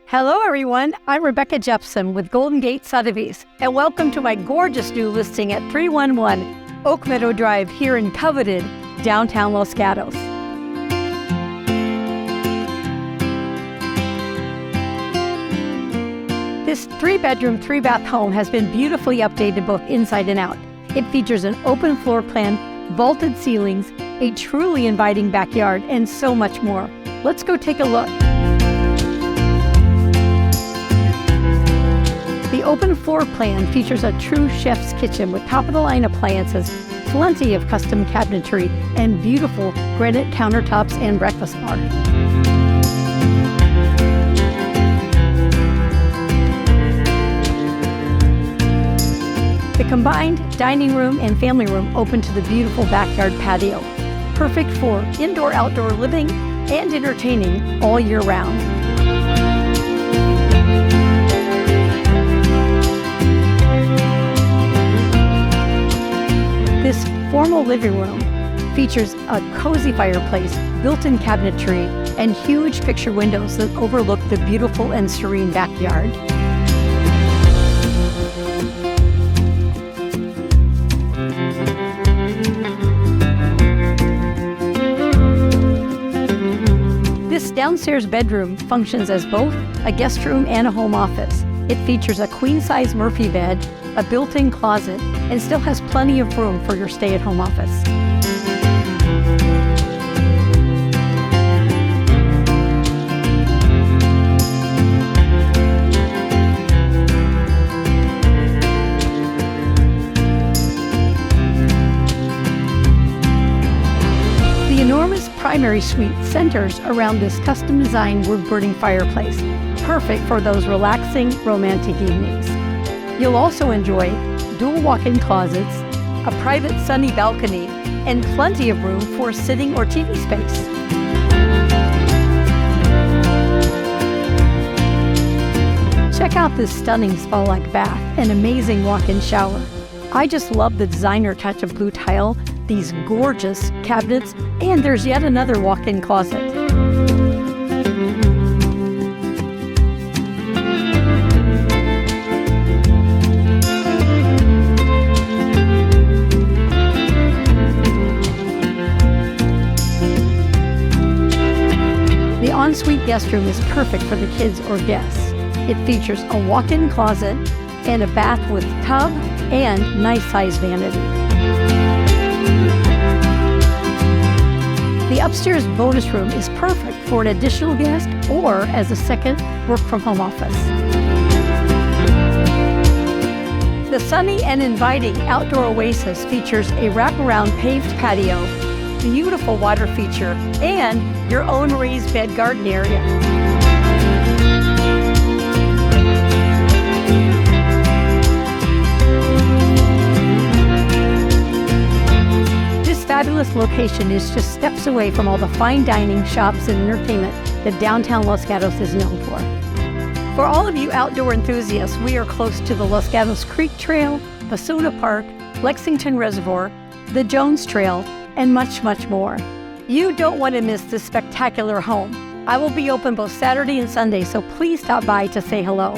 Hello everyone, I'm r.jepsen with Golden Gate Sotheby's, and welcome to my gorgeous new listing at 311 Oak Meadow Drive here in coveted downtown Los Gatos. This 3-bedroom, 3-bath home has been beautifully updated both inside and out. It features an open floor plan, vaulted ceilings, a truly inviting backyard, and so much more. Let's go take a look. The open floor plan features a true chef's kitchen with top-of-the-line appliances, plenty of custom cabinetry, and beautiful granite countertops and breakfast bar. The combined dining room and family room open to the beautiful backyard patio, perfect for indoor-outdoor living and entertaining all year round. This formal living room features a cozy fireplace, built-in cabinetry, and huge picture windows that overlook the beautiful and serene backyard. This downstairs bedroom functions as both a guest room and a home office. It features a queen-size Murphy bed, a built-in closet, and still has plenty of room for your stay-at-home office. The enormous primary suite centers around this custom-designed wood-burning fireplace, perfect for those relaxing, romantic evenings. You'll also enjoy dual walk-in closets, a private sunny balcony, and plenty of room for sitting or TV space. Check out this stunning spa-like bath and amazing walk-in shower. I just love the designer touch of blue tile, these gorgeous cabinets, and there's yet another walk-in closet. The ensuite guest room is perfect for the kids or guests. It features a walk-in closet and a bath with tub and nice-sized vanity. The upstairs bonus room is perfect for an additional guest or as a second work-from-home office. The sunny and inviting outdoor oasis features a wraparound paved patio, beautiful water feature, and your own raised bed garden area. This fabulous location is just steps away from all the fine dining, shops, and entertainment that downtown Los Gatos is known for. For all of you outdoor enthusiasts, we are close to the Los Gatos Creek Trail, Vasona Park, Lexington Reservoir, the Jones Trail, and much, much more. You don't want to miss this spectacular home. I will be open both Saturday and Sunday, so please stop by to say hello.